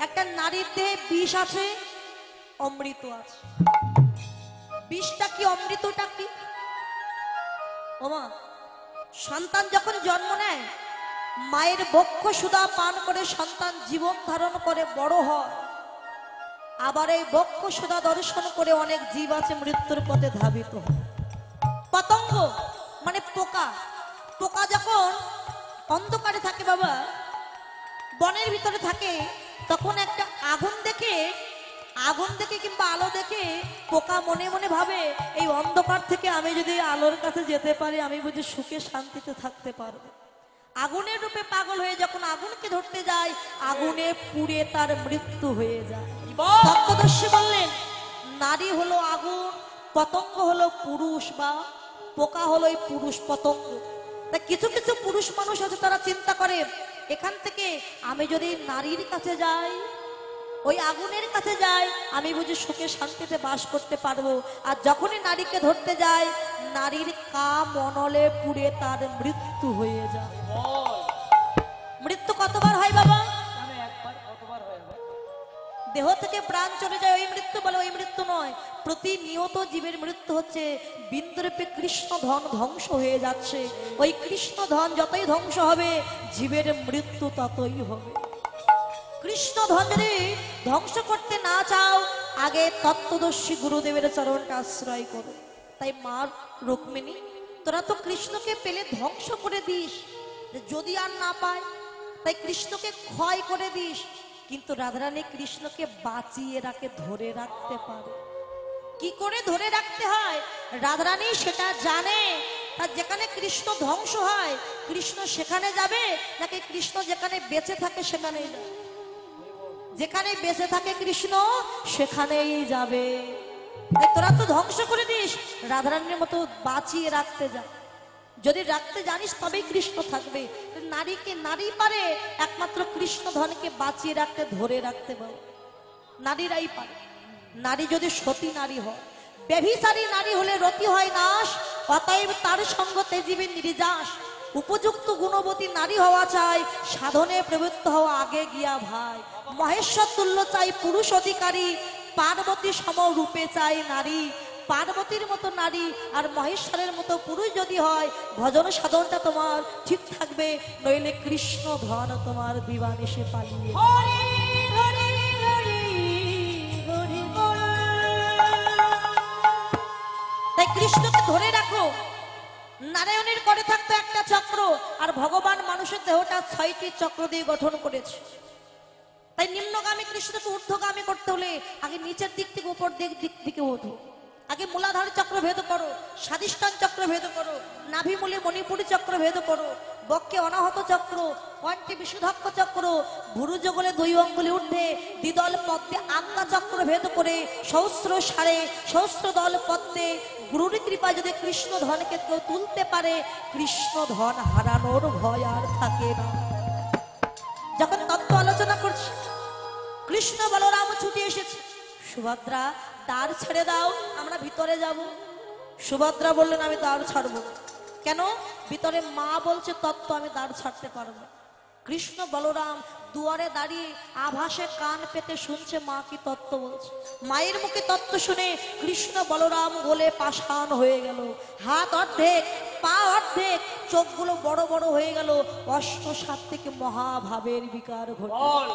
একটা নারীর দেহে বিষ আছে, অমৃত আছে। বিষটা কি, অমৃতটা কি? ওমা, সন্তান যখন জন্ম নেয় মায়ের বক্ষ সুধা পান করে সন্তান জীবন ধারণ করে বড় হয়। আবার এই বক্ষ সুধা দর্শন করে অনেক জীব আছে মৃত্যুর পথে ধাবিত হয়। পতঙ্গ মানে পোকা, পোকা যখন অন্ধকারে থাকে বাবা, বনের ভিতরে থাকে, তখন একটা আগুন দেখে কিংবা আলো দেখে পোকা মনে মনে ভাবে এই অন্ধকার থেকে আমি যদি আলোর কাছে যেতে পারি আমি বুঝি সুখে শান্তিতে থাকতে পারবো। আগুনের রূপে পাগল হয়ে যখন আগুনকে ধরতে যায়, আগুনে পুড়ে তার মৃত্যু হয়ে যায়। তত্ত্বদর্শী বললেন নারী হলো আগুন, পতঙ্গ হলো পুরুষ বা পোকা হলো এই পুরুষ পতঙ্গ। তা কিছু কিছু পুরুষ মানুষ আছে তারা চিন্তা করে এখান থেকে আমি যদি নারীর কাছে যাই, ওই আগুনের কাছে যাই, আমি বুঝি সুখে শান্তিতে বাস করতে পারবো। আর যখনই নারীকে ধরতে যায় নারীর কাম অনলে পুড়ে তার মৃত্যু হয়ে যায়। মৃত্যু কতবার হয় বাবা? দেহ থেকে প্রাণ চলে যায়, ওই মৃত্যু বলে, ওই মৃত্যু নয়। প্রতিনিয়ত জীবের মৃত্যু হচ্ছে। বিন্দুরূপে কৃষ্ণ ধন ধ্বংস হয়ে যাচ্ছে। ওই কৃষ্ণ ধন যতই ধ্বংস হবে জীবের মৃত্যু ততই হবে। কৃষ্ণ ধন যদি ধ্বংস করতে না চাও আগে তত্ত্বদর্শী গুরুদেবের চরণটা আশ্রয় করো। তাই মা রুক্মিণী, তোরা তো কৃষ্ণকে পেলে ধ্বংস করে দিস, যদি আর না পায় তাই কৃষ্ণকে ক্ষয় করে দিস। কিন্তু রাধারানী কৃষ্ণকে বাঁচিয়ে রাখে, ধরে রাখতে পারে। কি করে ধরে রাখতে হয় রাধারানী সেটা জানে। আর যেখানে কৃষ্ণ ধ্বংস হয় কৃষ্ণ সেখানে যাবে, নাকি কৃষ্ণ যেখানে বেঁচে থাকে সেখানেই যাবে? যেখানে বেঁচে থাকে কৃষ্ণ সেখানেই যাবে। তোরা তো ধ্বংস করে দিস, রাধারানীর মতো বাঁচিয়ে রাখতে যা। যদি রাখতে জানিস তবেই কৃষ্ণ থাকবে। নারীকে নারী পারে একমাত্র কৃষ্ণ ধনকে বাঁচিয়ে রাখতে, ধরে রাখতে পারে, নারীরাই পারে। নারী যদি সতী নারী হয়, ব্যভিচারী নারী হলে রতি হয় নাশ, অতএব তার সঙ্গ তেজিবে নির্যাস। উপযুক্ত গুণবতী নারী হওয়া চাই, সাধনে প্রবৃত্ত হওয়া আগে গিয়া ভাই। মহেশ্বর তুল্য চাই পুরুষ অধিকারী, পার্বতী সম রূপে চাই নারী। পার্বতীর মতো নারী আর মহেশ্বরের মতো পুরুষ যদি হয় ভজন সাধনটা তোমার ঠিক থাকবে, নইলে কৃষ্ণ ধন তোমার দিবানিশে পালিয়ে। তাই কৃষ্ণকে ধরে রাখো। নারায়ণের করে থাকতো একটা চক্র, আর ভগবান মানুষের দেহটা 6টি চক্র দিয়ে গঠন করেছে। তাই নিম্নগামী কৃষ্ণকে ঊর্ধ্বগামী করতে হলে আগে নিচের দিক থেকে উপর দিক দিকে ওঠো। আগে মূলাধার চক্র ভেদ করো, স্বাধিষ্ঠান চক্র ভেদ করো, নাভিমূলে মণিপুরী চক্র ভেদ করো, বক্ষে অনাহত চক্র, কণ্ঠে বিশুদ্ধক্ষ চক্র, ভুরুযুগলে 2 অঙ্গুলি ঊর্ধ্বে দ্বিদল পদ্মে আজ্ঞা চক্র ভেদ করে সহস্র সারে সহস্র দল পদ্মে গুরুর কৃপা যদি কৃষ্ণ ধনকে কেউ তুলতে পারে, কৃষ্ণ ধন হারানোর ভয় আর থাকে না। যখন তত্ত্ব আলোচনা করছি কৃষ্ণ বলরাম ছুটে এসেছে, সুভদ্রা দ্বার ছেড়ে দাও, আমরা ভিতরে যাব। সুভদ্রা বললেন আমি দ্বার ছাড়বো। কেন? ভিতরে মা বলছে তত্ত্ব, আমি দ্বার ছাড়তে পারবো। কৃষ্ণ বলরাম দুয়ারে দাঁড়িয়ে আভাসে কান পেতে শুনছে মা কি তত্ত্ব বলছে। মায়ের মুখে তত্ত্ব শুনে কৃষ্ণ বলরাম গোলে পাষাণ হয়ে গেল। হাত অর্ধেক, পা অর্ধেক, চোখগুলো বড় বড় হয়ে গেল। অষ্টসাত্ত্বিক মহাভাবের বিকার ঘটল।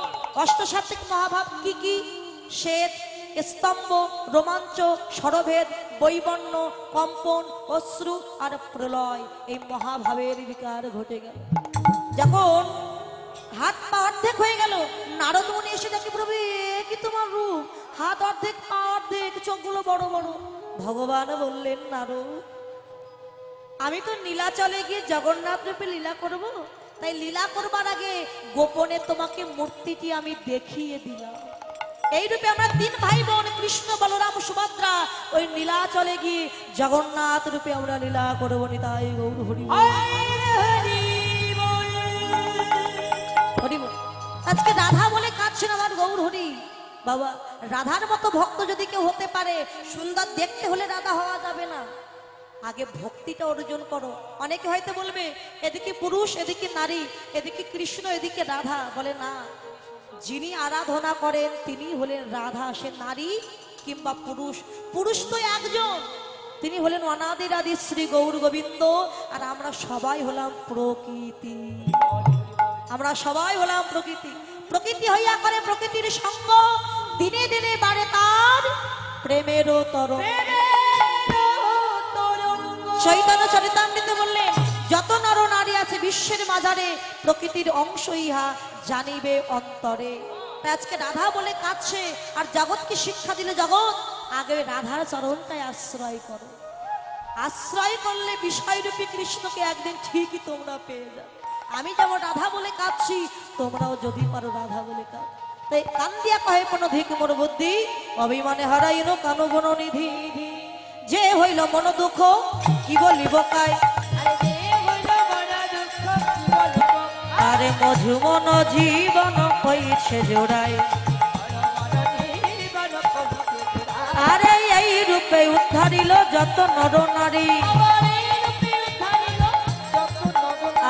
অষ্টসাত্ত্বিক মহাভাব কি কি? শ্বেত, স্তম্ভ, রোমাঞ্চ, স্বরভেদ, বৈবর্ণ, কম্পন, অশ্রু আর প্রলয়, এই মহাভাবের বিকার ঘটে গেল। যখন হাত পা অর্ধেক হয়ে গেল, নারদ মুনি এসে দেখে প্রভু কি তোমার রূপ, হাত অর্ধেক, পা অর্ধেক, চোখগুলো বড় বড়। ভগবান বললেন নারদ, আমি তো নীলাচলে গিয়ে জগন্নাথ রূপে লীলা করব, তাই লীলা করবার আগে গোপনে তোমাকে মূর্তিটি আমি দেখিয়ে দিলাম। এই রূপে আমরা 3 ভাই বোন কৃষ্ণ বলরাম সুভদ্রা ওই নীলাচলে গিয়ে জগন্নাথ রূপে আমরা লীলা করবো। নিতাই গৌর হরি হরি বল। আজকে রাধা বলে কাঁদছেন আমার গৌর হরি। বাবা, রাধার মতো ভক্ত যদি কেউ হতে পারে, সুন্দর দেখতে হলে রাধা হওয়া যাবে না, আগে ভক্তিটা অর্জন করো। অনেকে হয়তো বলবে এদিকে পুরুষ, এদিকে নারী, এদিকে কৃষ্ণ, এদিকে রাধা। বলে না, যিনি আরাধনা করেন তিনি হলেন রাধা। সে নারী কিংবা পুরুষ, পুরুষ তো একজন, তিনি হলেন অনাদির আদি শ্রী গৌর গোবিন্দ। আর আমরা সবাই হলাম প্রকৃতি, আমরা সবাই হলাম প্রকৃতি। প্রকৃতি হইয়া করে প্রকৃতির সঙ্গ, দিনে দিনে বাড়ে তার প্রেমেরও তরঙ্গ। চৈতন্য চরিতামৃতে বললেন, যত নর নারী আছে বিশ্বের মাঝারে, প্রকৃতির অংশ ইহা জানিবে অন্তরে। তাই আজকে রাধা বলে কাঁদছে, আর জগৎকে শিক্ষা দিলে জগৎ আগে রাধার চরণটায় আশ্রয় করো। আশ্রয় করলে বিষয়রূপী কৃষ্ণকে একদিন ঠিকই তোমরা পেয়ে যাবে। আমি যেমন রাধা বলে কাঁদছি, তোমরাও যদি পারো রাধা বলে কাঁদ। তাই কান্দিয়া কহে কোন ধিক মোর বুদ্ধি, অভিমানে হারাইন কানু বন নিধি। যে হইল মন দুঃখ কি বলিব কায়, আরে মধু মন জীবন কইছে জোড়ায়। আরে এই রূপে উদ্ধারিল যত নর নারী,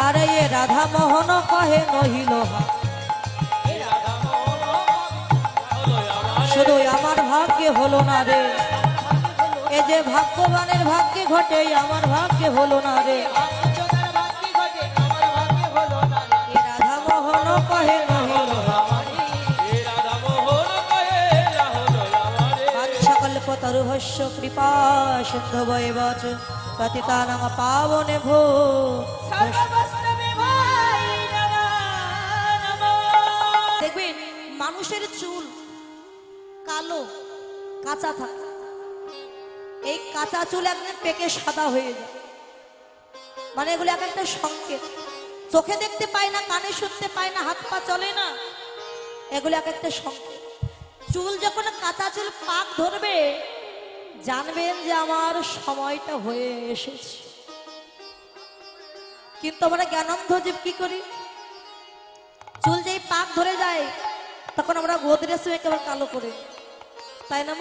আরে এ রাধা মোহন কহে নহিল। শুধু আমার ভাগ্যে হলো না রে, এ যে ভাগ্যবানের ভাগ্যে ঘটে, আমার ভাগ্যে হলো না রে। রাধা মোহন কহে নহিল। সকল্পতরুভস্য কৃপা সিন্ধু বৈবচ পতিতানাং পাবনে ভো। দেখবেন মানুষের চুল কালো কাঁচা থাকে, এই কাঁচা চুল একদিন পেকে সাদা হয়ে যায়, মানে এগুলো এক একটা সংকেত। চোখে দেখতে পায় না, কানে শুনতে পায় না, হাত পা চলে না, এগুলো এক একটা সংকেত। চুল যখন কাঁচা চুল পাক ধরবে, জানবেন যে আমার সময়টা হয়ে এসেছে। কিন্তু আমরা জ্ঞানন্ধ জীব কি করি, চুল যেই পাক ধরে যায় তখন আমরা গোদরেজ একেবারে কালো করে, তাই না?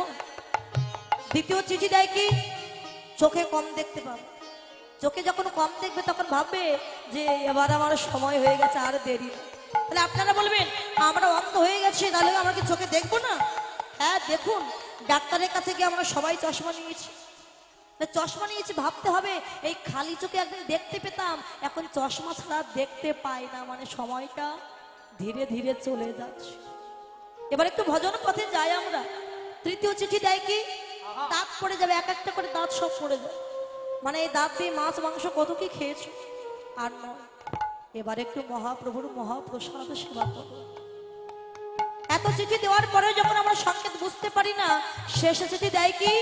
দ্বিতীয় চিঠি দেয় কি, চোখে কম দেখতে পাবে। চোখে যখন কম দেখবে তখন ভাববে যে এবার আমার সময় হয়ে গেছে, আর দেরি। তাহলে আপনারা বলবেন আমরা অন্ধ হয়ে গেছি, তাহলে আমরা কি চোখে দেখবো না? হ্যাঁ দেখুন, ডাক্তারের কাছে গিয়ে আমরা সবাই চশমা নিয়েছি। চশমা নিয়েছি ভাবতে হবে এই খালি চোখে একদিন দেখতে পেতাম, এখন চশমা ছাড়া দেখতে পাই না, মানে সময়টা ধীরে ধীরে চলে যাচ্ছে। এবার একটু ভজন পথে যাই আমরা। তৃতীয় চিঠি দেয় কি, দাঁত পড়ে যাবে, এক একটা করে দাঁত সব পড়ে যায়, মানে এই দাঁত দিয়ে মাছ মাংস কত কি খেয়েছো, আর নয়। এবার একটু মহাপ্রভুর মহাপ্রসাদ সেবা করো। এত চিঠি দেওয়ার পরে যখন আমরা সংকেত বুঝতে পারি না, শেষে চিঠি দেয় কি,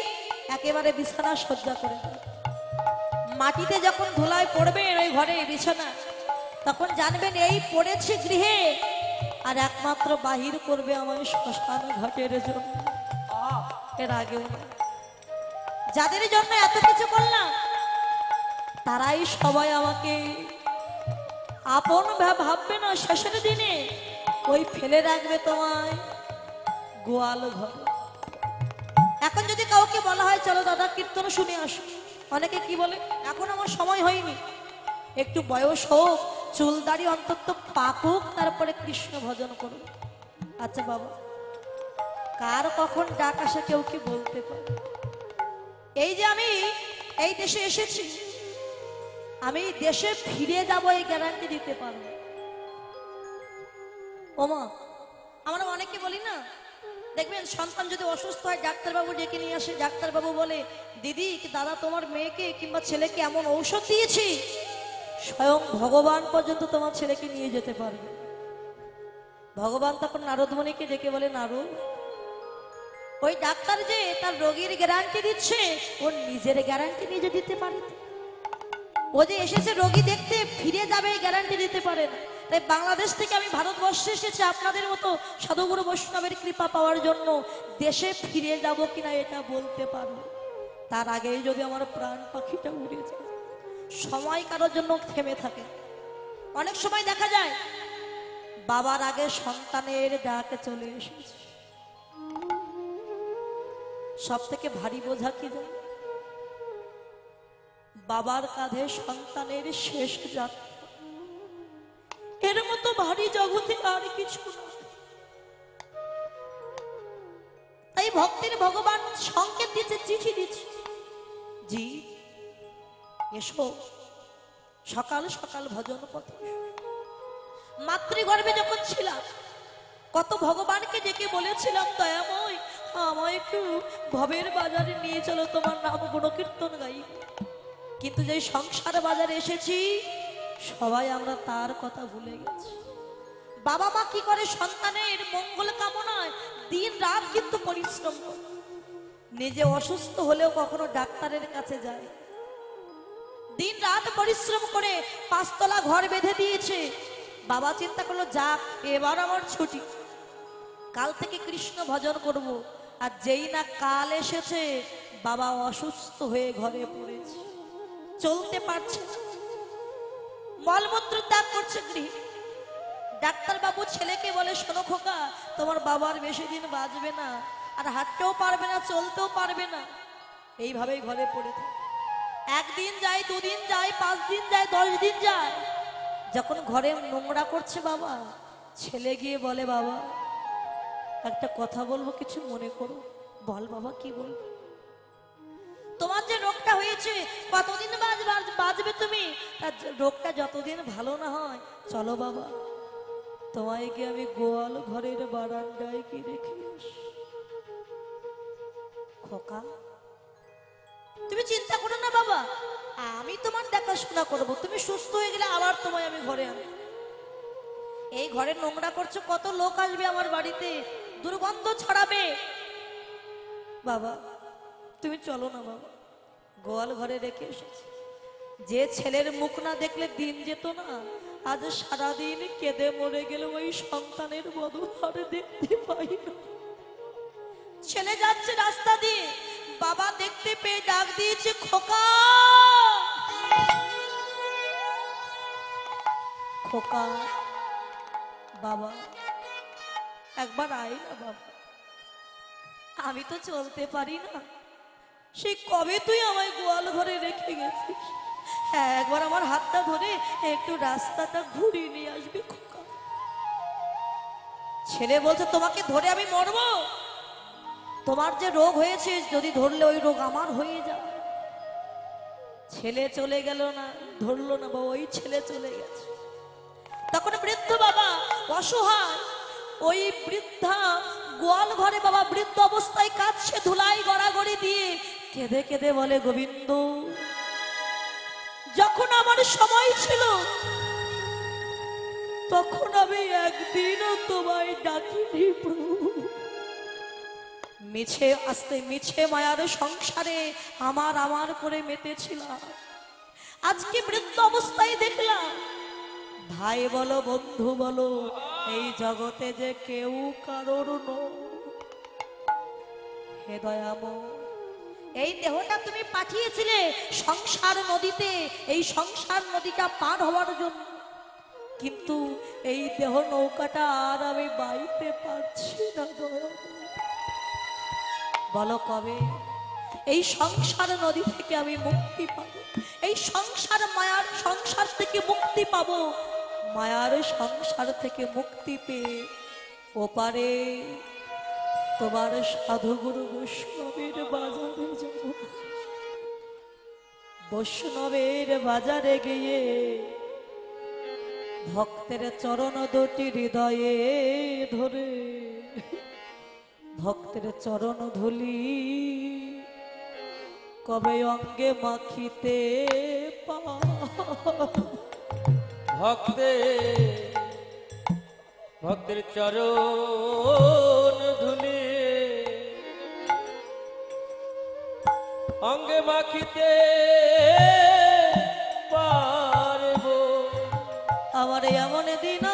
একেবারে বিছানা সজ্জা করে দেয়। মাটিতে যখন ধুলায় পড়বে ওই ঘরে বিছানা, তখন জানবেন এই পড়েছি গৃহে, আর একমাত্র বাহির করবে আমার শ্মশান ঘাটের জন্য, এর আগেও না। যাদের জন্য এত কিছু করলাম, তারাই সবাই আমাকে আপন ভাববে না, শেষের দিনে ওই ফেলে রাখবে তোমায় গোয়াল ঘরে। এখন যদি কাউকে বলা হয় চলো দাদা কীর্তন শুনে আসো, অনেকে কি বলে, এখন আমার সময় হয়নি, একটু বয়স হোক, চুল দাড়ি অন্তত পাকুক, তারপরে কৃষ্ণ ভজন করুন। আচ্ছা বাবা, কার কখন ডাক আসে কেউ কি বলতে পারে? এই যে আমি এই দেশে এসেছি, আমি দেশে ফিরে যাব এই গ্যারান্টি দিতে পারবো? ওমা, আমরা অনেকে বলি না, দেখবেন সন্তান যদি অসুস্থ হয় ডাক্তারবাবু ডেকে নিয়ে আসে, ডাক্তারবাবু বলে দিদি কি দাদা তোমার মেয়েকে কিংবা ছেলেকে এমন ঔষধ দিয়েছি, স্বয়ং ভগবান পর্যন্ত তোমার ছেলেকে নিয়ে যেতে পারবে। ভগবান তখন নারদমণিকে ডেকে বলে, নারদ, ওই ডাক্তার যে তার রোগীর গ্যারান্টি দিচ্ছে, ওর নিজের গ্যারান্টি নিজে দিতে পারে? ও যে এসেছে রোগী দেখতে, ফিরে যাবে গ্যারান্টি দিতে পারে না। তাই বাংলাদেশ থেকে আমি ভারতবর্ষে এসেছি আপনাদের মতো সাধুগুরু বৈষ্ণবের কৃপা পাওয়ার জন্য। দেশে ফিরে যাব কিনা এটা বলতে পারবো, তার আগেই যদি আমার প্রাণ পাখিটা উড়ে যায়। সময় কারোর জন্য থেমে থাকে। অনেক সময় দেখা যায় বাবার আগে সন্তানের ডাকে চলে এসেছে। সব থেকে ভারী বোঝা কি জানো? বাবার কাঁধে সন্তানের শেষ যাত্রা। এর মতো ভারী জগতে আর কিছু না। তাই ভক্তের ভগবান সংকেত দিয়েছে, চিঠি দিচ্ছে, জি এসো সকাল সকাল ভজন পথে। মাতৃগর্ভে যখন ছিলাম কত ভগবানকে ডেকে বলেছিলাম, দয়াময় আমায় একটু ভবের বাজারে নিয়ে চলো, তোমার নাম গুণকীর্তন গাই। কিন্তু যে সংসার বাজারে এসেছি সবাই আমরা তার কথা ভুলে গেছি। বাবা মা কি করে সন্তানের মঙ্গল কামনায় দিন রাত কিন্তু পরিশ্রম করে, নিজে অসুস্থ হলেও কখনো ডাক্তারের কাছে যায়, দিন রাত পরিশ্রম করে 5 তলা ঘর বেঁধে দিয়েছে। বাবা চিন্তা করলো, যাক এবার আমার ছুটি, কাল থেকে কৃষ্ণ ভজন করব। আর যেই না কাল এসেছে বাবা অসুস্থ হয়ে ঘরে পড়েছে, চলতে পারছে না, মলমূত্র ত্যাগ করছে গৃহে। ডাক্তার বাবু ছেলেকে বলে, শোনো খোকা তোমার বাবার বেশি দিন বাঁচবে না, আর হাঁটতেও পারবে না, চলতেও পারবে না, এইভাবেই ঘরে পড়ে থাকে। 1 দিন যায়, 2 দিন যায়, 5 দিন যায়, 10 দিন যায়। যখন ঘরে নোংরা করছে বাবা, ছেলে গিয়ে বলে, বাবা একটা কথা বলবো, কিছু মনে করো। বল বাবা, কি বলবো? তোমার যে রোগটা হয়েছে কতদিন বাঁচবে তুমি? তার রোগটা যতদিন ভালো না হয়, চলো বাবা তোমায় গিয়ে আমি গোয়াল ঘরের বারান্দায় গিয়ে রেখে আসি। খোকা তুমি চিন্তা করো না বাবা, আমি তোমার দেখাশোনা করবো, তুমি সুস্থ হয়ে গেলে আবার তোমায় আমি ঘরে আনবো। এই ঘরে নোংরা করছো, কত লোক আসবে আমার বাড়িতে, দুর্গন্ধ ছড়াবে। বাবা তুমি চলো না বাবা, গোয়াল ঘরে রেখে এসেছি। যে ছেলের মুখ না দেখলে দিন যেত না, আজ সারাদিন কেঁদে মরে গেল ওই সন্তানের বধূ আর দেখতে পাই না। ছেলে যাচ্ছে রাস্তা দিয়ে, বাবা দেখতে পেয়ে ডাক দিয়েছে, খোকা খোকা। বাবা একবার আয় না বাবা, আমি তো চলতে পারি না, সেই কবে তুই আমায় গোয়াল ঘরে রেখে গেছিস, হ্যাঁ একবার আমার হাতটা ধরে একটু রাস্তাটা ঘুরিয়ে নিয়ে আসবি খোকা। ছেলে বলছে, তোমাকে ধরে আমি মরবো? তোমার যে রোগ হয়েছে যদি ধরলে ওই রোগ আমার হয়ে যাবে। ছেলে চলে গেল না, ধরলো না বাবা, ওই ছেলে চলে গেছে। তখন বৃদ্ধ বাবা অসহায়, ওই বৃদ্ধা গোয়াল ঘরে বাবা বৃদ্ধ অবস্থায় কাঁদছে, ধুলাই গড়াগড়ি দিয়ে কেঁদে কেঁদে বলে, গোবিন্দ যখন আমার সময় ছিল তখন আমি একদিনও তোমায় ডাকিনি প্রভু। মিছে আস্তে মিছে মায়ার সংসারে আমার করে মেতেছিলাম, আজকে বৃদ্ধ অবস্থায় দেখলাম। ভাই বলো বন্ধু বলো, এই জগতে যে কেউ কারোর নয়। হে দয়াময়, এই দেহটা তুমি পাঠিয়েছিলে সংসার নদীতে, এই সংসার নদীটা পার হওয়ার জন্য, কিন্তু এই দেহ নৌকাটা আর আমি বাইতে পারছি না। বলো কবে এই সংসার নদী থেকে আমি মুক্তি পাবো, এই সংসার মায়ার সংসার থেকে মুক্তি পাবো। মায়ার সংসার থেকে মুক্তি পেয়ে ওপারে তোমার সাধুগুরু বৈষ্ণবের বাজারে যাব। বৈষ্ণবের বাজারে গিয়ে ভক্তের চরণ দুটি হৃদয়ে ধরে ভক্তের চরণ ধুলি কবে অঙ্গে মাখিতে ভক্তের চরণ ধুলি অঙ্গে মাখিতে পারব। আমার এমন দিন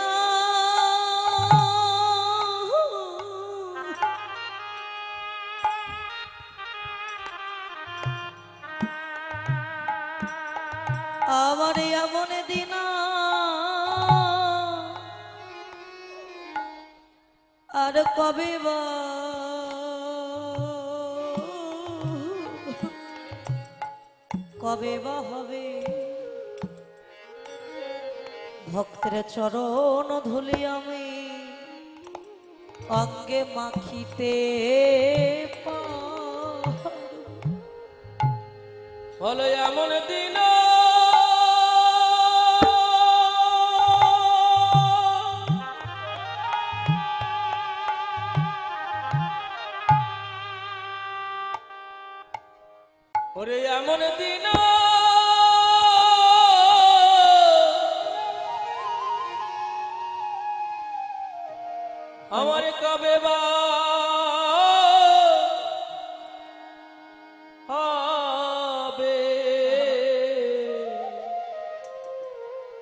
আমার এমন দিন আর কবে বা হবে। ভক্তের চরণ ধুলি আমি অঙ্গে মাখিতে পারবো। বলো এমন দিন ওরে এমন দিন আমার কবে বা হবে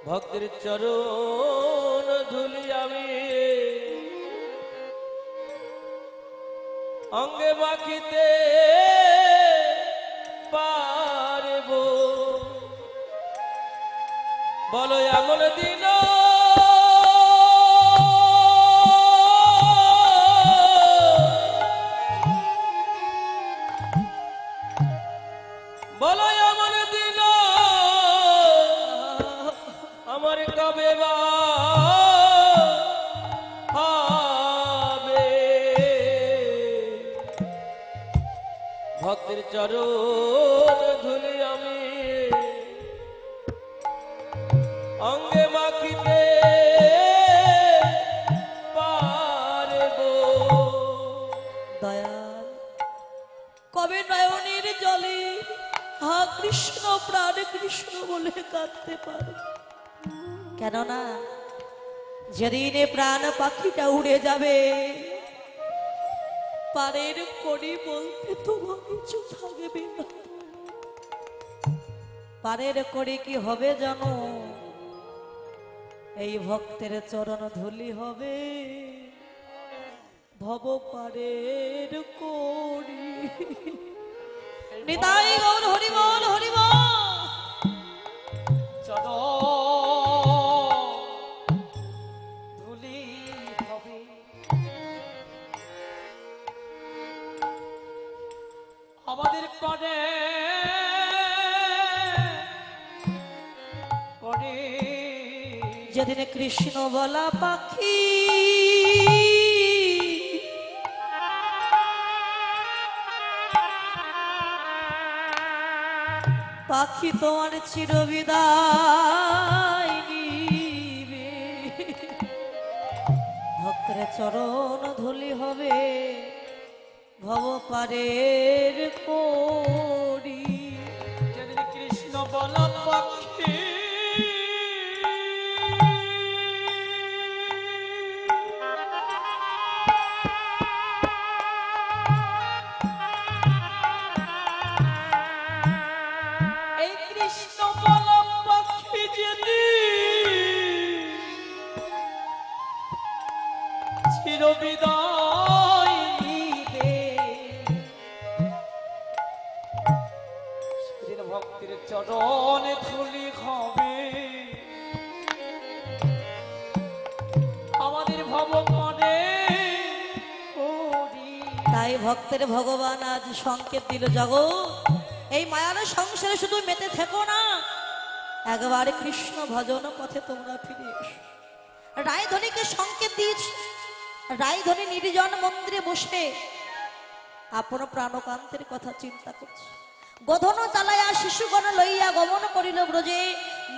ভক্তের চরণ ধুলি আমি অঙ্গে মাখিতে পারবো। বলো এমন দিন বলো এমন দিন আমার কবে বা হবে ভক্তের চরণ ধুলি আমি অঙ্গে মাখিতে পারবো। দয়াল কবে নয়নের জলে হা কৃষ্ণ প্রাণ কৃষ্ণ বলে কাঁদতে পারো? কেননা যেদিন এ প্রাণ পাখিটা উড়ে যাবে পারের কড়ি বলতে তোমার কিছু থাকবে না। পারের কড়ি কি হবে জানো? এই ভক্তের চরণ ধুলি হবে ভব পারের কড়ি। নিতাই গৌর হরি বল হরি বল। ধুলি হবে আমাদের পরে পরে যেদিন কৃষ্ণ বলা পাখি পাখি তোমার চিরবিদায় নিবে। ভক্তের চরণ ধুলি হবে ভব পারের কড়ি। যেদিন কৃষ্ণ বলা পাখি এই কৃষ্ণ বলা পাখি যেদিন চিরবিদায় নিবে সেদিন ভক্তির চরণে ধুলি হবে আমাদের ভবমনে করি। তাই ভক্তের ভগবান আজ সংকেত দিল, জগৎ এই মায়ার সংসারে শুধু মেতে থেকো না, একবার কৃষ্ণ ভজন পথে তোমরা ফিরে এসো। রায়ধনীকে সংকেত দিয়েছে। রায়ধনী নির্জন মন্দিরে বসে আপন প্রাণকান্তের কথা চিন্তা করছে। গোধন চালাইয়া শিশুগণ লইয়া গমন করিল ব্রজে,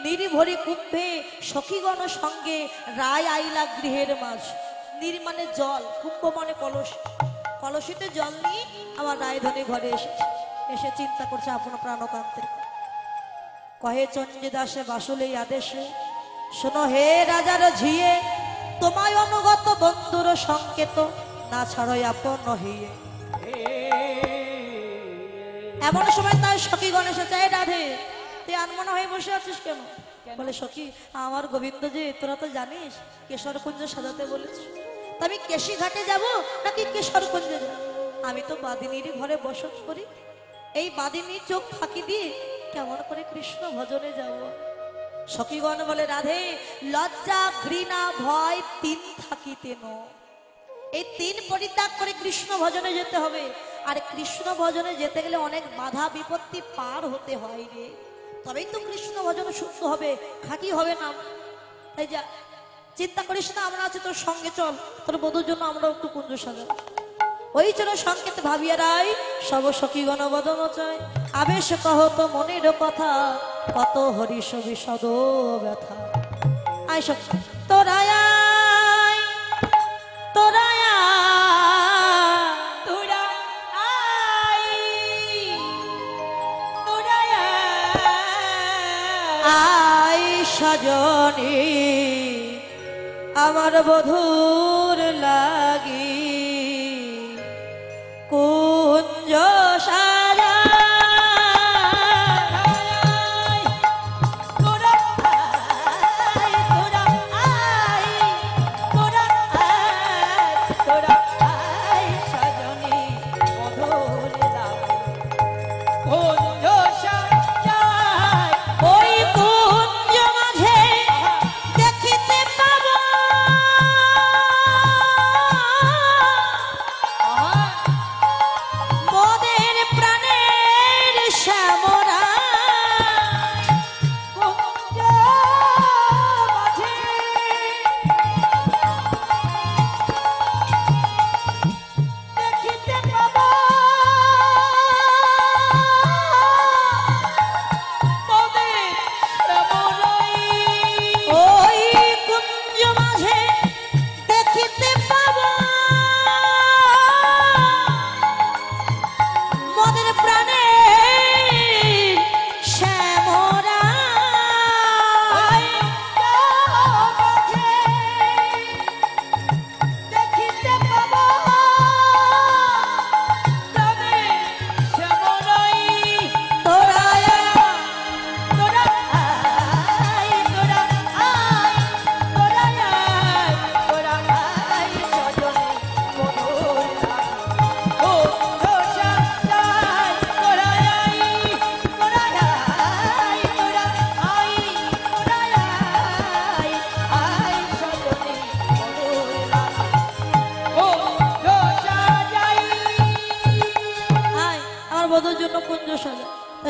নির্ভরি কুম্ভে সখীগণ সঙ্গে রায় আইলা গৃহের মাঝ। নির মানে জল, কুম্ভ মানে কলস, কলসিতে জল নিয়ে আমার রায়ধনী ঘরে এসেছে। এসে চিন্তা করছে আপন প্রাণকান্তের। কহে চণ্ডী দাসে বাসুলে আদেশে, শোনো হে রাজার ঝিয়ে, তোমায় অনুগত বন্ধুর সংকেত না ছাড়ই আপন নহিয়ে। এমন সময় তার সখী গণেশে চাই, রাধে তুই আনমনা হয়ে বসে আছিস কেন? বলে সখী আমার গোবিন্দ যে তোরা তো জানিস কেশরকুঞ্জ সাজাতে বলেছি, তা আমি কেশি ঘাটে যাব নাকি কেশরকুঞ্জে যাব? আমি তো বাদিনীর ঘরে বসত করি, এই বাদিনী চোখ ফাঁকি দিয়ে কেমন করে কৃষ্ণ ভজনে যাব? সখীগণ বলে রাধে লজ্জা ঘৃণা ভয় তিন থাকিতে ন, এই তিন পরিত্যাগ করে কৃষ্ণ ভজনে যেতে হবে। আর কৃষ্ণ ভজনে যেতে গেলে অনেক বাধা বিপত্তি পার হতে হয় রে, তবেই তো কৃষ্ণ ভজন শুদ্ধ হবে, খাঁটি হবে না। তাই যা চিন্তা করিস না, আমরা আছি তোর সঙ্গে, চল তোর বধুর জন্য আমরা একটু কুঞ্জ সাজাবো। ওই জন্য সংকেত ভাবিয়া রাই সব সখী গণবদন চাই, আবেশ কহত মনের কথা, কত হরিষ বিষদ ব্যথা। আয় সখী তোরায় আয়, তোরায় আয়, তোরা আয়, তোরায় আয় সজনী আমার বধুর লাগি কুঞ্জ সারা।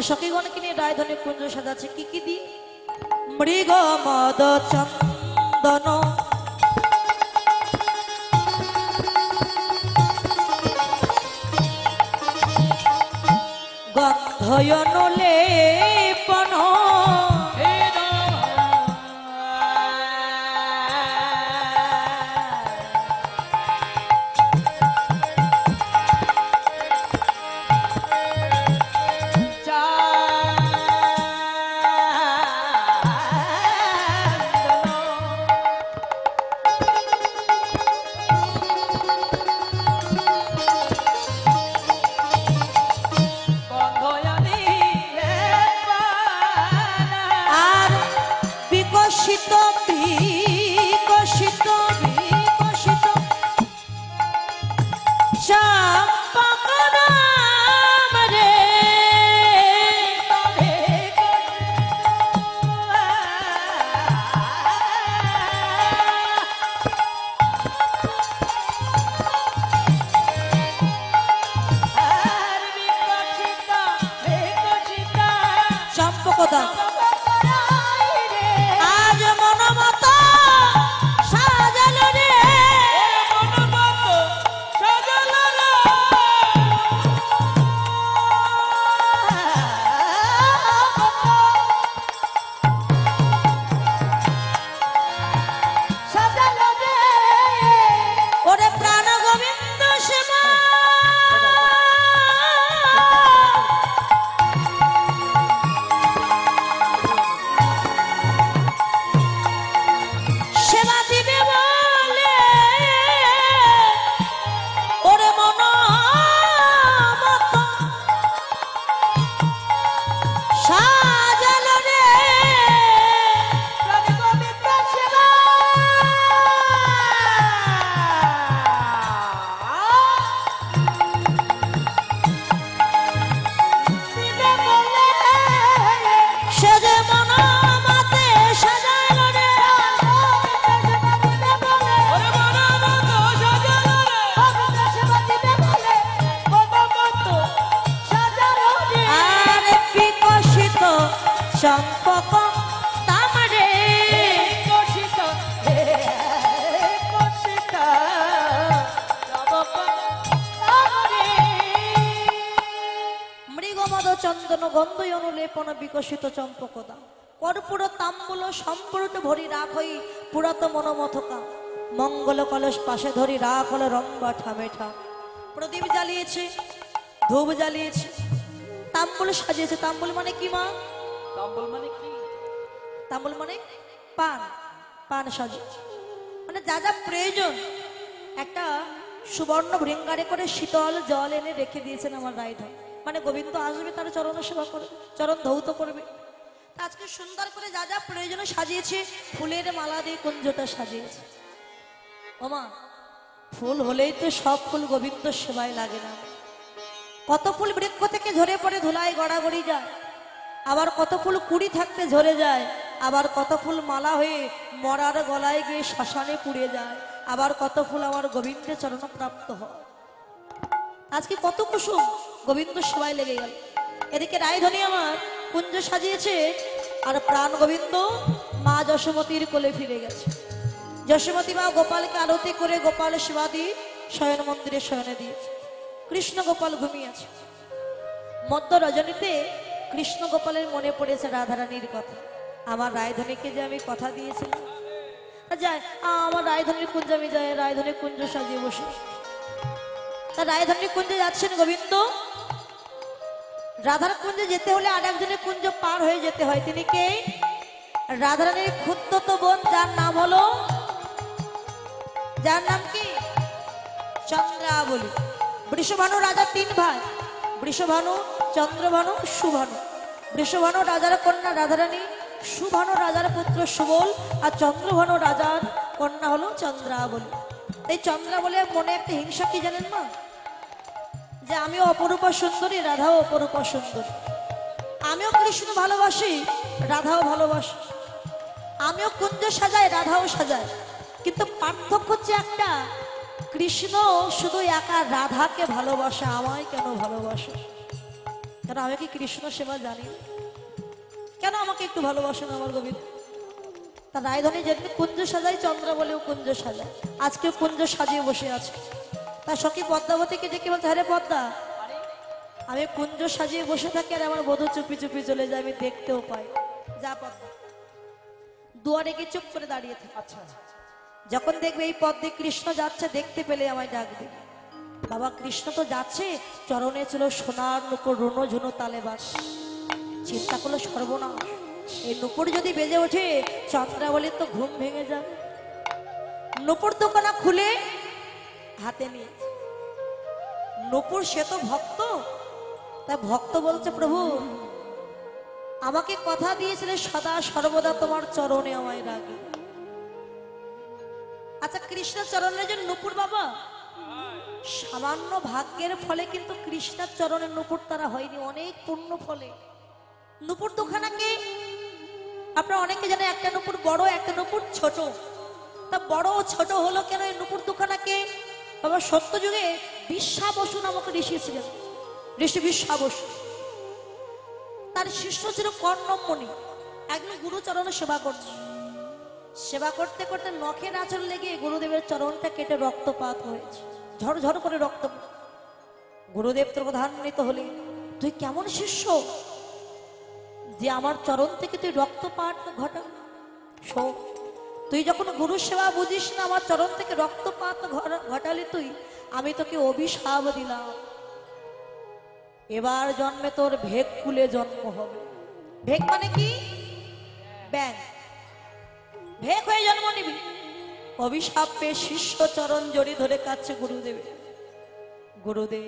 সখীগণকে নিয়ে রায়ধনে কুঞ্জ সাজাচ্ছে কি কি দি? মৃগ মদ চন্দন গন্ধয়ন লেপন আজ মনমত সাজালো রে, মনমত সাজালো রে, চন্দন গন্ধ অনুলেপন বিকশিত চম্পকদা কর্পূর তাম্বুল সম্পূর্ণ ভরি রাখ হই পুরাত মনোমথকা মঙ্গল কলস পাশে ধরি রাখ হলো রম্বা ঠামেঠা প্রদীপ জ্বালিয়েছে ধূপ জ্বালিয়েছে তাম্বুল সাজিয়েছে তাম্বুল মানে কি মা তাম্বুল মানে কি? তাম্বুল মানে পান পান সাজিয়েছে মানে যা যা প্রয়োজন একটা সুবর্ণ ভৃঙ্গারে করে শীতল জল এনে রেখে দিয়েছেন আমার রায়ধন মানে গোবিন্দ আসবে তার চরণ সেবা করবে চরণ ধৌত করবে আজকে সুন্দর করে যা যা প্রয়োজন সাজিয়েছে ফুলের মালা দিয়ে কুঞ্জটা সাজিয়েছে ওমা ফুল হলেই তো সব ফুল গোবিন্দ সেবায় লাগে না কত ফুল বৃক্ষ থেকে ঝরে পড়ে ধুলায় গড়াগড়ি যায় আবার কত ফুল কুড়ি থাকতে ঝরে যায় আবার কত ফুল মালা হয়ে মরার গলায় গিয়ে শ্মশানে পুড়ে যায় আবার কত ফুল আমার গোবিন্দের চরণ প্রাপ্ত হয় আজকে কত কুসুম গোবিন্দ সেবায় লেগে গেল এদিকে রায়ধনী আমার কুঞ্জ সাজিয়েছে আর প্রাণ গোবিন্দ মা যশোমতীর কোলে ফিরে গেছে যশোমতী মা গোপালকে আরতি করে গোপাল সেবা দিয়ে শয়ন মন্দিরে শয়নে দিয়েছে কৃষ্ণ গোপাল ঘুমিয়েছে মধ্য রজনীতে কৃষ্ণ গোপালের মনে পড়েছে রাধারানীর কথা আমার রায়ধনীকে যে আমি কথা দিয়েছিলাম যাই আমার রায়ধনীর কুঞ্জ আমি যাই রায়ধনীর কুঞ্জ সাজিয়ে বসে তা রায়ধনীর কুঞ্জে যাচ্ছেন গোবিন্দ রাধার কুঞ্জে যেতে হলে আর একজনের কুঞ্জ পার হয়ে যেতে হয় তিনি কে রাধারানীর ক্ষুদ্রত বোন যার নাম হলো যার নাম কি চন্দ্রাবলী বৃষভানু রাজা তিন ভাই বৃষভানু চন্দ্রভানু সুভানু বৃষভানু রাজার কন্যা রাধারানী সুভানু রাজার পুত্র সুবল আর চন্দ্রভানু রাজার কন্যা হলো চন্দ্রাবলী এই চন্দ্রাবলীর মনে একটা হিংসা কি জানেন মা যে আমিও অপরূপা সুন্দরী রাধাও অপরূপা সুন্দরী আমিও কৃষ্ণ ভালোবাসি রাধাও ভালোবাসি আমিও কুঞ্জ সাজাই রাধাও সাজাই কিন্তু পার্থক্য হচ্ছে একটা কৃষ্ণ শুধু একা রাধাকে ভালোবাসে আমায় কেন ভালোবাসে কেন আমি কি কৃষ্ণ সেবা জানি কেন আমাকে একটু ভালোবাসেন আমার গোবিন্দ তা রায়ধনী যেদিন কুঞ্জ সাজাই চন্দ্র বলেও কুঞ্জ সাজায় আজকে কুঞ্জ সাজিয়ে বসে আছে তা সখী পদ্মাবতীকে ডেকে বলতে হ্যাঁ রে পদ্মা আমি কুঞ্জ সাজিয়ে বসে থাকি আর আমার বধূ চুপি চুপি চলে যায় আমি দেখতেও পাই যা পদ্মা দুয়ারে গিয়ে চুপ করে দাঁড়িয়ে থাকে আচ্ছা যখন দেখবে এই পথ দিয়ে কৃষ্ণ যাচ্ছে দেখতে পেলে আমায় ডাকবে বাবা কৃষ্ণ তো যাচ্ছে চরণে ছিল সোনার নুপুর রুনো ঝুনো তালে বাস চিন্তা করলো সর্বনাশ এই নুপুর যদি বেজে ওঠে চন্দ্রাবলীর তো ঘুম ভেঙে যাবে নুপুর দোকানা খুলে হাতে নিয়ে নুপুর সে তো ভক্ত তাই ভক্ত বলছে প্রভু আমাকে কথা দিয়েছিলে সদা সর্বদা তোমার চরণে আমায় রাখবে আচ্ছা কৃষ্ণের চরণের যে নুপুর বাবা সামান্য ভাগ্যের ফলে কিন্তু কৃষ্ণের চরণের নুপুর তারা হয়নি অনেক পুণ্য ফলে নুপুর দুখানাকে আপনারা অনেকে জানেন একটা নুপুর বড় একটা নুপুর ছোট তা বড় ও ছোট হলো কেন এই নুপুর দুখানাকে বাবা সত্য যুগে বিশ্বা বসু নামক ঋষি ছিলেন ঋষি বিশ্বা বসু তার শিষ্য ছিল কর্ণমণি একজন গুরুচরণ সেবা করছে সেবা করতে করতে নখের আঁচল লেগে গুরুদেবের চরণটা কেটে রক্তপাত হয়েছে ঝরঝর করে রক্ত গুরুদেব তোর প্রধান্বিত হলে তুই কেমন শিষ্য যে আমার চরণ থেকে তুই রক্তপাত ঘটা শোন তুই যখন গুরু সেবা বুঝিস না আমার চরণ থেকে রক্তপাত ঘটালি তুই আমি তোকে অভিশাপ দিলাম এবার জন্মে তোর ভেগ কুলে জন্ম হবে ভেগ মানে কি ব্যাং ভেগ হয়ে জন্ম নিবি অভিশাপ পেয়ে শিষ্য চরণ জড়ি ধরে কাছে গুরুদেব গুরুদেব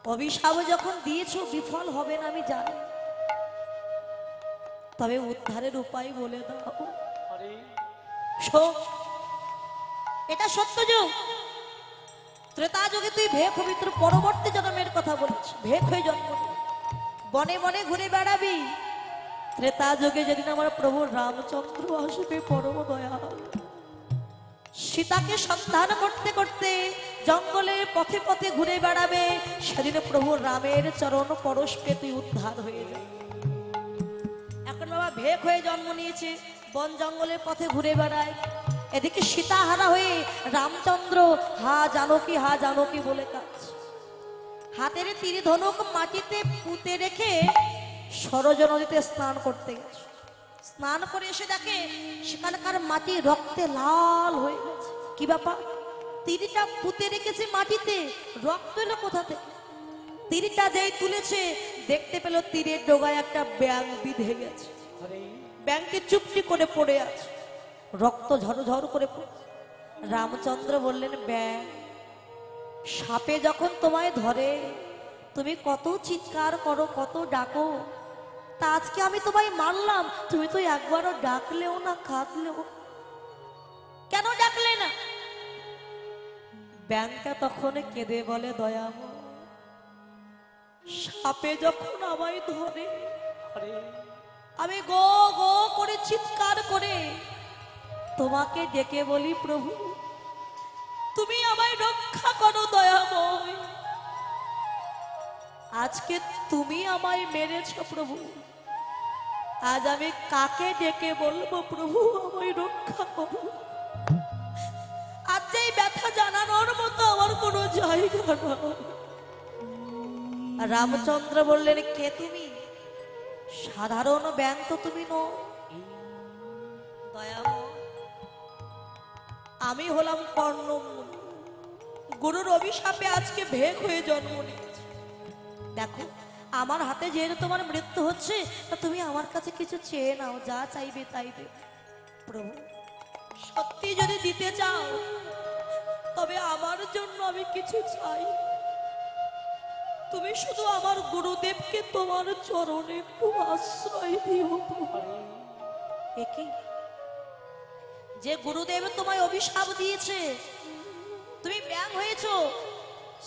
অভিশাপ যখন দিয়েছ বিফল হবে না আমি জানি তবে উদ্ধারের উপায় বলে দাও এটা সত্য যুগ ত্রেতা যুগে তুই ভেগ হবি তোর পরবর্তী জন্মের কথা বলছিস ভেগ হয়ে জন্ম বনে বনে ঘুরে বেড়াবি ত্রেতা যুগে যেদিন আমার প্রভু রামচন্দ্র আসবে পরম দয়াল সীতাকে সন্ধান করতে করতে জঙ্গলের পথে পথে ঘুরে বেড়াবে সেদিন প্রভু রামের চরণ পরশ পেয়ে তুই উদ্ধার হয়ে যাবে এখন বাবা ভেগ হয়ে জন্ম নিয়েছে বন জঙ্গলের পথে ঘুরে বেড়ায় এদিকে সীতা হারা হয়ে রামচন্দ্র হা জানকী বলে কাজ হাতের তীর ধনুক মাটিতে পুঁতে রেখে সরজ নদীতে স্নান করতে গেছে। স্নান করে এসে দেখে সেখানকার মাটি রক্তে লাল হয়ে গেছে। কি ব্যাপার, তীরটা পুঁতে রেখেছে মাটিতে, রক্ত এলো কোথা থেকে? তীরটা যেই তুলেছে দেখতে পেল তীরের ডগায় একটা ব্যাঙ বিঁধে গেছে। আরে ব্যাঙটি চুপটি করে পড়ে আছে, রক্ত ঝরঝর করে পড়ছে। রামচন্দ্র বললেন, ব্যাঙ, সাপে যখন তোমায় ধরে তুমি কত চিৎকার করো, কত ডাকো, তা আজকে আমি তোমায় মারলাম, তুমি তো একবারও ডাকলেও না, কাঁদলেও। কেন ডাকলে না? ব্যাঙটা তখন কেঁদে বলে, দয়াময়, সাপে যখন আমায় ধরে আরে আমি গো গো করে চিৎকার করে তোমাকে ডেকে বলি, প্রভু তুমি আমায় রক্ষা করো দয়াময়। আজকে তুমি আমায় মেরেছ প্রভু, আজ আমি কাকে ডেকে বলবো, প্রভু আমায় রক্ষা করো। আজ এই ব্যথা জানানোর মতো আমার কোনো জায়গা না। রামচন্দ্র বললেন, কে তুমি? সাধারণ ব্যাঙ তো তুমি নও দয়াময়, আমি হলাম কর্ণমুনি, গুরুর অভিশাপে আজকে ভেগ হয়ে জন্ম নিয়েছি। দেখো আমার হাতে যেহেতু তোমার মৃত্যু হচ্ছে, তা তুমি আমার কাছে কিছু চেয়ে নাও, যা চাইবে তাই দেব। প্রভু সত্যি যদি দিতে চাও তবে আমার জন্য আমি কিছু চাই। তুমি শুধু আমার গুরুদেবকে তোমার চরণে একটু আশ্রয় দিও। একে যে গুরুদেব তোমায় অভিশাপ দিয়েছে, তুমি ব্যাঙ হয়েছো,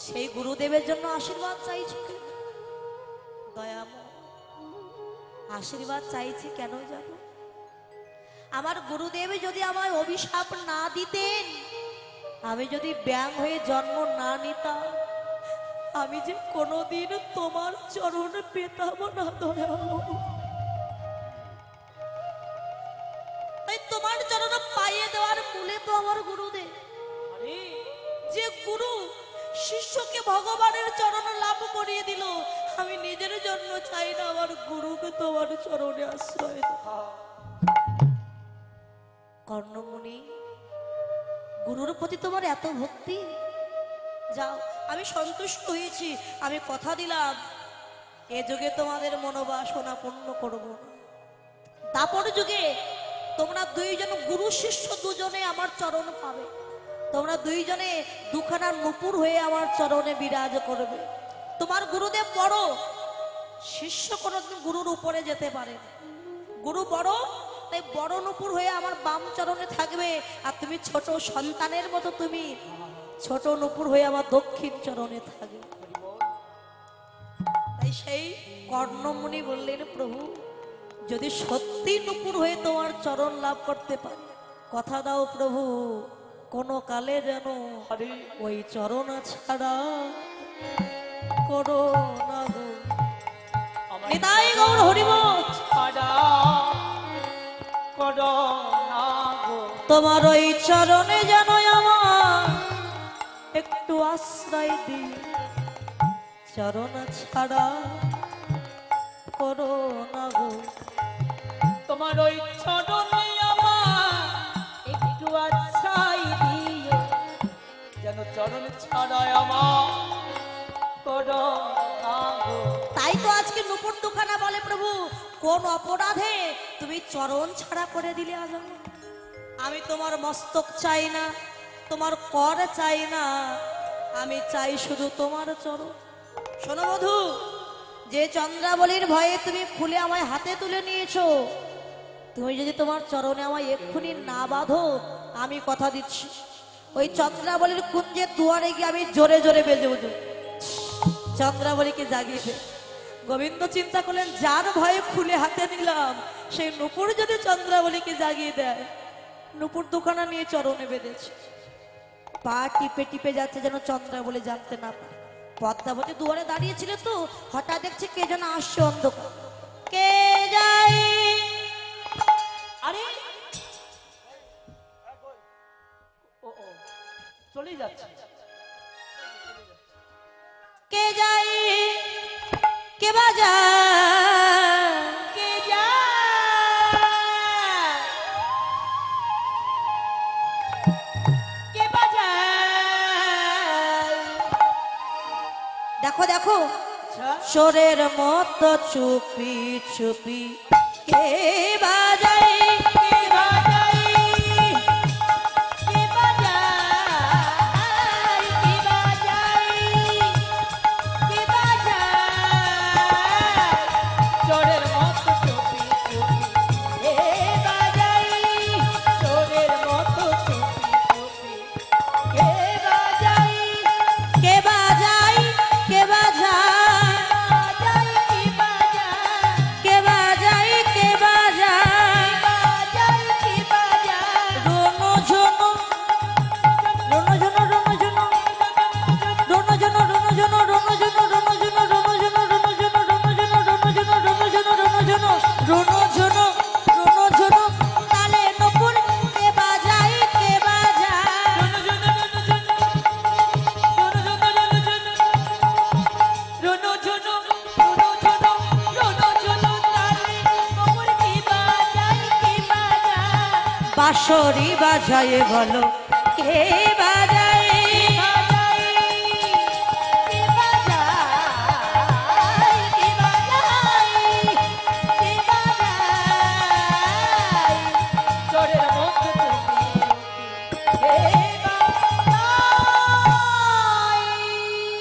সেই গুরুদেবের জন্য আশীর্বাদ চাইছো কেন? দয়াময়, আশীর্বাদ চাইছি কেন জানো? আমার গুরুদেব যদি আমায় অভিশাপ না দিতেন, আমি যদি ব্যাঙ হয়ে জন্ম না নিতাম, আমি যে কোনোদিন তোমার চরণ পেতাম না দয়াময়। তাই তোমার চরণ পাইয়ে দেওয়ার মূলে তো আমার গুরুদেব। আরে যে গুরু শিষ্যকে ভগবানের চরণ লাভ করিয়ে দিল, আমি নিজের জন্য চাই না, আমার গুরুকে তোমার চরণে আশ্রয় দাও। কর্ণমুনি, গুরুর প্রতি তোমার এত ভক্তি, যাও, আমি সন্তুষ্ট হয়েছি। আমি কথা দিলাম এ যুগে তোমাদের মনোবাসনা পূর্ণ করব না। তারপর যুগে তোমরা দুইজন গুরু শিষ্য দুজনে আমার চরণ পাবে। তোমরা দুইজনে দুখানা নুপুর হয়ে আমার চরণে বিরাজ করবে। তোমার গুরুদেব বড়, শিষ্য কোনোদিন গুরুর উপরে যেতে পারে না। গুরু বড়, তাই বড় নুপুর হয়ে আমার বাম চরণে থাকবে, আর তুমি ছোট সন্তানের মতো তুমি ছোট নুপুর হয়ে আমার দক্ষিণ চরণে থাকবে। তাই সেই কর্ণমুনি বললেন, প্রভু যদি সত্যি নুপুর হয়ে তোমার চরণ লাভ করতে পারি, কথা দাও প্রভু কোনো কালে যেন আরে ওই চরণ ছাড়া করো না গো। আমার নিতাই গৌর হরিবল। ছাড়া করো না গো। তোমার ওই চরণে যেন আমার একটু আশ্রয় দি, চরণ ছাড়া করো না গো। তোমার ওই চরণে আমার একটু আশ্রয় দিও, যেন চরণ ছাড়া আমার করো না গো। তাই তো আজকে নুপুর দুখানা বলে, প্রভু কোন অপরাধে তুমি চরণ ছাড়া করে দিলে আজ আমায়? আমি তোমার মস্তক চাই না, তোমার কর চাই না, আমি চাই শুধু তোমার চরণ। শোনো বধূ, যে চন্দ্রাবলীর ভয়ে তুমি খুলে আমায় হাতে তুলে নিয়েছো, তুমি যদি তোমার চরণে আমায় এক্ষুনি না বাঁধো, আমি কথা দিচ্ছি ওই চন্দ্রাবলীর কুঞ্জের দুয়ারে গিয়ে আমি জোরে জোরে বেজে উঠব, চন্দ্রাবলীকে জাগিয়ে দে। গোবিন্দ চিন্তা করলেন, যার ভয়ে খুলে হাতে নিলাম, সেই নুপুর যদি চন্দ্রাবলীকে জাগিয়ে দেয়। নুপুর দুখানা নিয়ে চরণে বেঁধেছে, পা টিপে টিপে যাচ্ছে যেন চন্দ্রাবলী জানতে না পারে। পদ্মাবতী দুয়ারে দাঁড়িয়েছিল তো, হঠাৎ দেখছে কে যেন আসছে অন্ধকার। কে যাই? আরে ও ও চলেই যাচ্ছে। কে যাই কে বাজায় কে যায় কে বাজায় দেখো দেখো আচ্ছা চোরের মতো চুপি চুপি কে বাজায় কে বাজায় কে বাজায় কে বাজায় কে বাজায় চোরের মতো চুপি চুপি কে বাজায় চোরের মতো চুপি চুপি কে বাজায় কে বাজায় কে বাজায় কে বাজায় কে বাজায় রোনো ঝোনো রোনো ঝোনো রোনো ঝোনো রোনো ঝোনো রোনো ঝোনো রোনো ঝোনো রোনো ঝোনো রোনো ঝোনো রোনো ঝোনো রোনো ঝোনো রোনো ঝোনো রোনো ঝোনো রোনো ঝোনো রোনো ঝোনো রোনো ঝোনো তালে নপুর কে বাজায় কে বাজায় বাঁশরি বাজায় বলো কে বাজায়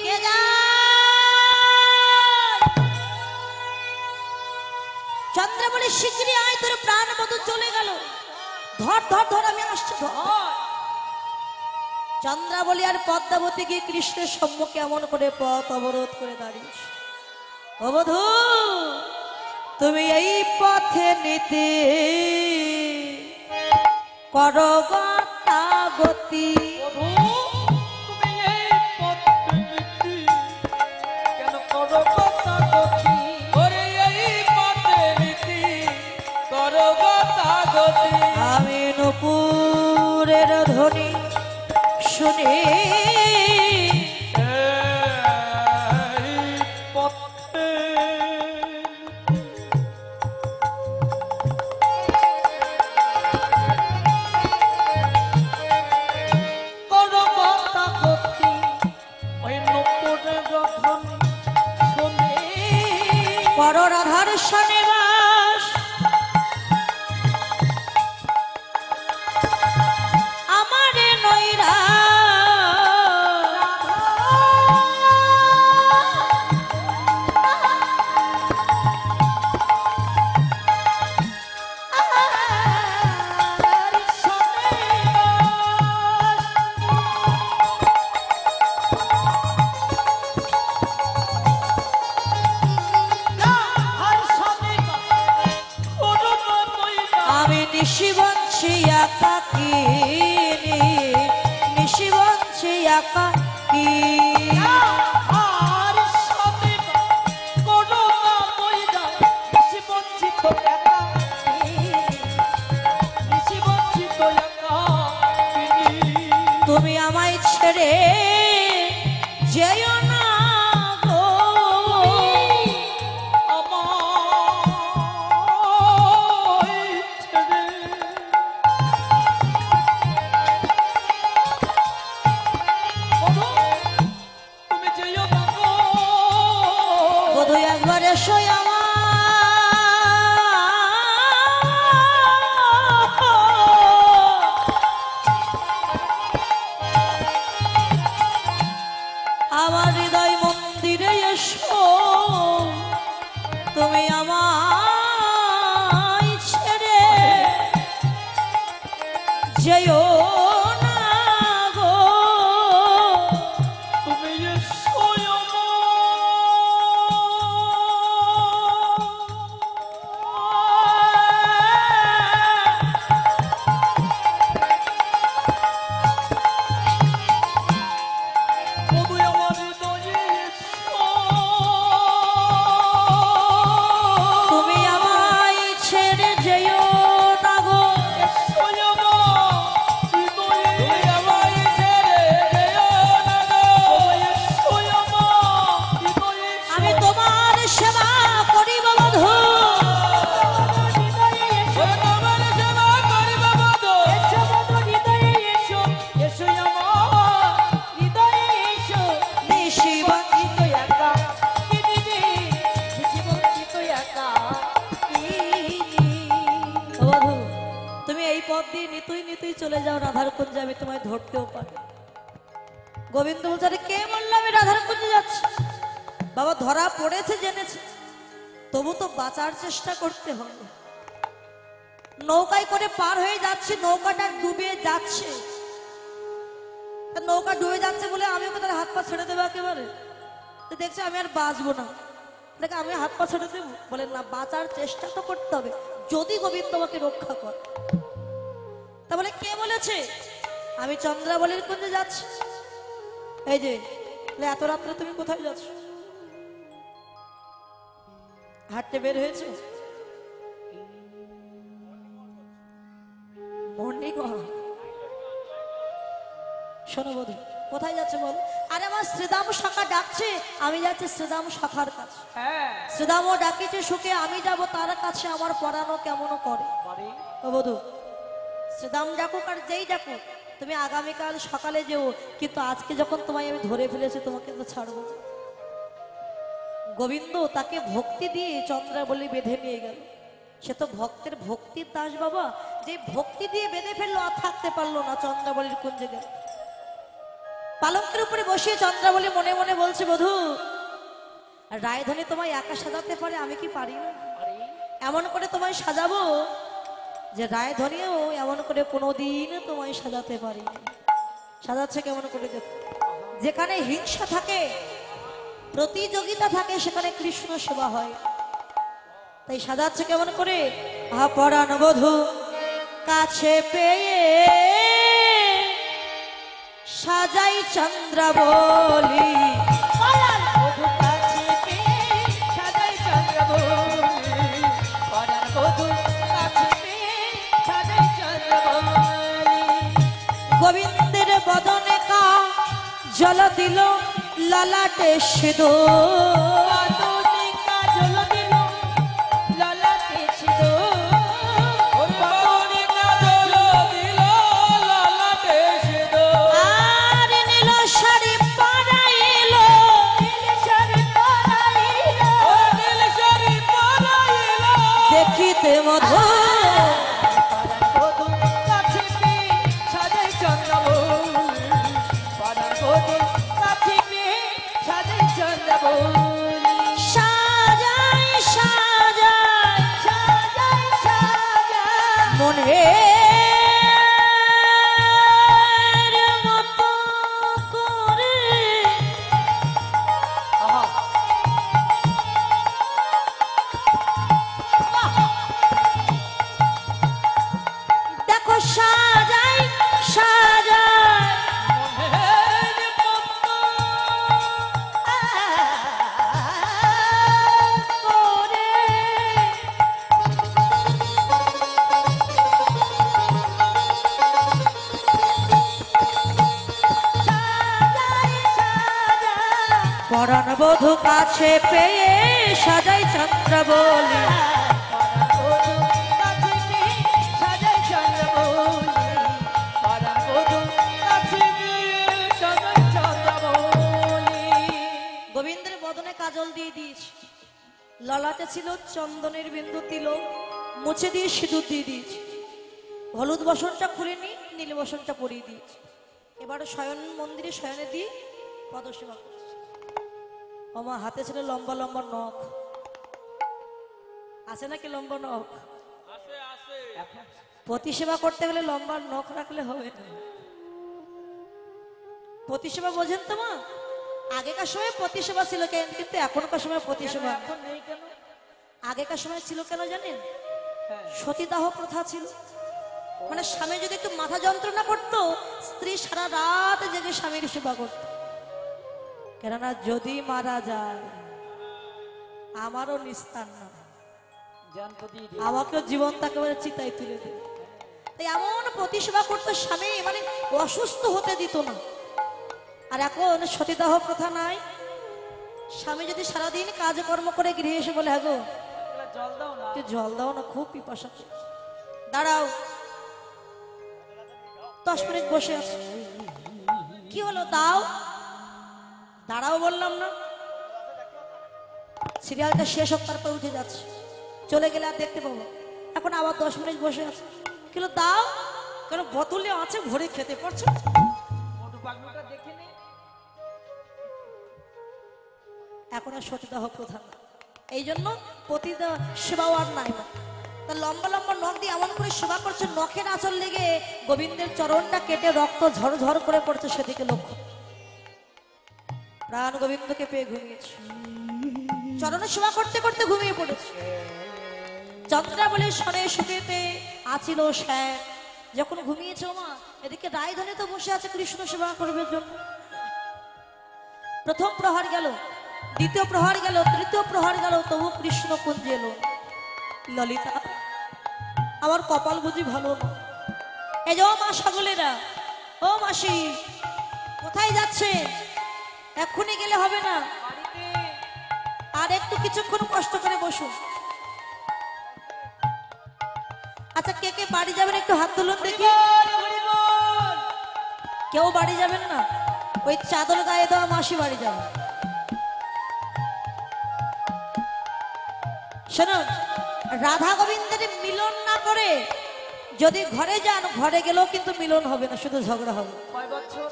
কে চন্দ্র বলে শিগগিরই আয় তোর প্রাণ বধূ চলে গেল ধর ধর ধর আমি আসছি ধর চন্দ্রাবলী আর পদ্মাবতী গিয়ে কৃষ্ণের সম্মুখে এমন করে পথ অবরোধ করে দাঁড়িয়েছে ও বধূ তুমি এই পথে নিতে করো গতি ওরে এই পথে নীতি করো গতাগতি আমি নুপুরের ধ্বনি শুনি পর রাধার সনিবাস আমারে নৈরা আমি নিশিবঞ্চি একাকিনী নিশিবঞ্চি একাকি তুমি আমায় ছেড়ে যেও না গো বধূ একবার এসো আমার হৃদয় মন্দিরে এসো তুমি আমায় ছেড়ে যেও না গো রাধার কুঞ্জে আমি তোমায় ধরতেও পারি। গোবিন্দ বলছে, আরে কে বললো আমি রাধার কুঞ্জে যাচ্ছি? বাবা ধরা পড়েছে জেনেছে, তবু তো বাঁচার চেষ্টা করতে হবে। নৌকায় করে পার হয়ে যাচ্ছি, নৌকাটা ডুবে যাচ্ছে। তা নৌকা ডুবে যাচ্ছে বলে আমি ওকে তার হাত পা ছেড়ে দেবো একেবারে? তো দেখছি আমি আর বাঁচবো না, দেখে আমি হাত পা ছেড়ে দেবো? বলে না, বাঁচার চেষ্টা তো করতে হবে, যদি গোবিন্দ আমাকে রক্ষা করে। তা বলে কে বলেছে? আমি চন্দ্রাবলীর কুঞ্জে যাচ্ছি। এই যে এত রাত্রে তুমি কোথায় যাচ্ছ? হাঁটতে বের হয়েছে? Morning walk. শোনো বধূ, কোথায় যাচ্ছে বল? আরে আমার শ্রীদাম শাখা ডাকছে, আমি যাচ্ছি শ্রীদাম শাখার কাছে। হ্যাঁ শ্রীদামও ডাকিছে সুখে, আমি যাব তার কাছে, আমার পড়ানো কেমন করে। বাড়ি ও বধূ, শ্রীদাম ডাকুক আর যেই ডাকুক, তুমি আগামীকাল সকালে যেও, কিন্তু আজকে যখন তোমায় আমি ধরে ফেলেছি তোমাকে তো ছাড়বো না। গোবিন্দ তাকে ভক্তি দিয়ে চন্দ্রাবলী বেঁধে নিয়ে গেল। সে তো ভক্তের ভক্তির দাস বাবা, যে ভক্তি দিয়ে বেঁধে ফেললো আর থাকতে পারলো না, চন্দ্রাবলীর কুঞ্জে গেল। পালঙ্কের উপরে বসিয়ে চন্দ্রাবলী মনে মনে বলছে, বধূ রায়ধনী তোমায় একা সাজাতে পারে, আমি কি পারি না? এমন করে তোমায় সাজাবো যে রায়ধনীও এমন করে কোনোদিন তোমায় সাজাতে পারি। সাজাচ্ছে কেমন করে দেখো। যেখানে হিংসা থাকে, প্রতিযোগিতা থাকে, সেখানে কৃষ্ণ সেবা হয়। তাই সাজাচ্ছে কেমন করে। পরাণ বধূ কাছে পেয়ে সাজাই চন্দ্রাবলী। গোবিন্দের বদনে কা জল দিল ললাটে সিঁদুর। আর নীল শাড়ি পরাইল, দেখিতে মধুর। সাজাই সাজাই মনের মতো করে। দেখো সাজাই সাজাই পরাণ বধূ কাছে পেয়ে সাজাই চন্দ্রাবলী। গোবিন্দের বদনে কাজল দিয়ে দিয়েছি, ললাটে ছিল চন্দনের বিন্দু তিলক, মুছে দিয়ে সিঁদুর দিয়ে দিয়েছি। হলুদ বসনটা খুলে নি, নীল বসনটা পরিয়ে দিয়েছি। এবারে শয়ন মন্দিরে শয়নে দিয়ে পদসেবা করছি। আমার হাতে ছিল লম্বা লম্বা নখ, আছে নাকি লম্বা নখ? প্রতিসেবা করতে গেলে লম্বা নখ রাখলে হবে না। প্রতিসেবা বোঝেন তো মা? আগেকার সময় প্রতিসেবা ছিল কেন, কিন্তু এখনকার সময় প্রতিসেবা এখন নেই কেন? আগেকার সময় ছিল কেন জানেন? সতীদাহ প্রথা ছিল। মানে স্বামী যদি একটু মাথা যন্ত্রণা করতো, স্ত্রী সারা রাত জেগে স্বামীর সেবা করত। কেননা যদি মারা যায় আমারও নিস্তার না, আমাকেও জীবন তাকে চিতায় তুলে দেবে। তাই এমন প্রতিসেবা করতো স্বামী, মানে অসুস্থ হতে দিত না। আর এখন সতীদাহ প্রথা নাই। স্বামী যদি সারাদিন কাজকর্ম করে গৃহে এসে বলে, হ্যাঁ গো জল দাও না, খুব পিপাসা, দাঁড়াও 10 মিনিট বসে আছে। কি হলো? দাও। দাঁড়াও বললাম না? সিরিয়ালটা শেষ হোক, তারপর উঠে যাচ্ছে, চলে গেলে আর দেখতে পাবো। এখন আবার 10 মিনিট বসে আছে। কি হলো? দাও। কেন বোতলে আছে ভরে খেতে পারছো? মধু পাগলুটা দেখে নে। এখন আর সতীদাহ প্রধান না। এই জন্য পতিতা সেবাও আর নাই না। তা লম্বা লম্বা নখ দিয়ে এমন করে সেবা করছে, নখের আঁচল লেগে গোবিন্দের চরণটা কেটে রক্ত ঝরঝর করে পড়ছে, সেদিকে লক্ষ্য। প্রাণ গোবিন্দকে পেয়ে ঘুমিয়েছে, চরণে সেবা করতে করতে ঘুমিয়ে পড়েছে। চন্দ্রাবলী সনে সুখেতে আছিল শ্যাম, যখন ঘুমিয়েছে মা, এদিকে রায়ধনে তো বসে আছে কৃষ্ণ সেবা করবার জন্য। প্রথম প্রহার গেল, দ্বিতীয় প্রহার গেল, তৃতীয় প্রহার গেল, তবু কৃষ্ণ কুঞ্জে এলো। ললিতা, আমার কপাল বুঝি ভালো না। এই যে ও মা সকলেরা, ও মাসি, কোথায় যাচ্ছে? এক্ষুনি গেলে হবে না, বাড়িতে আর একটু কিছুক্ষণ কষ্ট করে বসুন। আচ্ছা, কে কে বাড়ি যাবেন একটু হাত তুলুন দেখি। কেউ বাড়ি যাবেন না? ওই চাদর গায়ে দেওয়া মাসি বাড়ি যাবে। শুনুন, রাধা গোবিন্দের মিলন না করে যদি ঘরে যান, ঘরে গেলেও কিন্তু মিলন হবে না, শুধু ঝগড়া হবে। কয় বছর?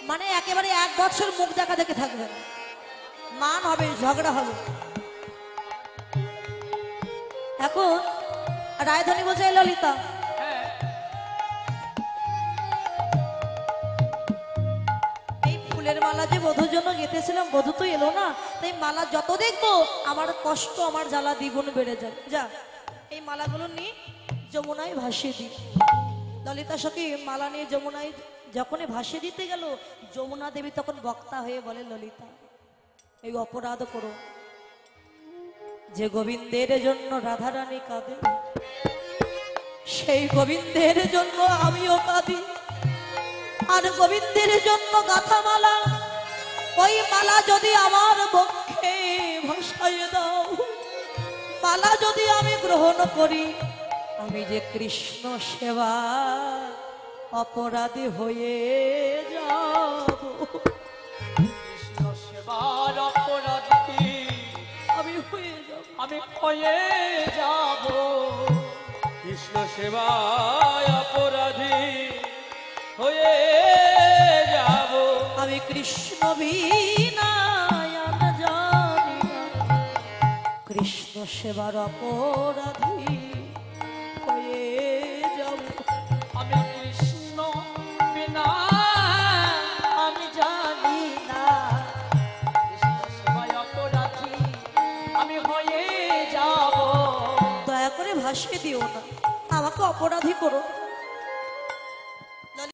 মানে একেবারে 1 বছর মুখ দেখা দেখে থাকবেন, মান হবে, ঝগড়া হবে। এখন রায়ধনী বলছে, এই ললিতা, হ্যাঁ, এই ফুলের মালা যে বধুর জন্য গেঁথেছিলাম, বধু তো এলো না, তাই মালা যত দেখবো আমার কষ্ট, আমার জ্বালা দ্বিগুণ বেড়ে যাবে। যা, এই মালাগুলো নিয়ে যমুনায় ভাসিয়ে দিই। ললিতা সখী মালা নিয়ে যমুনায় যখনই ভাসিয়ে দিতে গেল, যমুনা দেবী তখন বক্তা হয়ে বলে, ললিতা, এই অপরাধ করো যে গোবিন্দের জন্য রাধারানী কাঁদে, সেই গোবিন্দের জন্য আমিও কাঁদি। আর গোবিন্দের জন্য গাথা মালা, ওই মালা যদি আমার বক্ষে ভাসাইয়ে দাও, মালা যদি আমি গ্রহণ করি, আমি যে কৃষ্ণ সেবা অপরাধী হয়ে যাব। কৃষ্ণ সেবার অপরাধী আমি হয়ে যাব। আমি হয়ে যাব। কৃষ্ণ সেবায় অপরাধী হয়ে যাব। আমি কৃষ্ণ বিনায়ন জানি না, কৃষ্ণ সেবার অপরাধী হয়ে যাব। আমি কৃষ্ণ বিনা আমি জানি না, কৃষ্ণ সেবায় অপরাধী আমি হয়ে যাব। দয়া করে ভাসিয়ে দিও না, আমাকে অপরাধী করো না।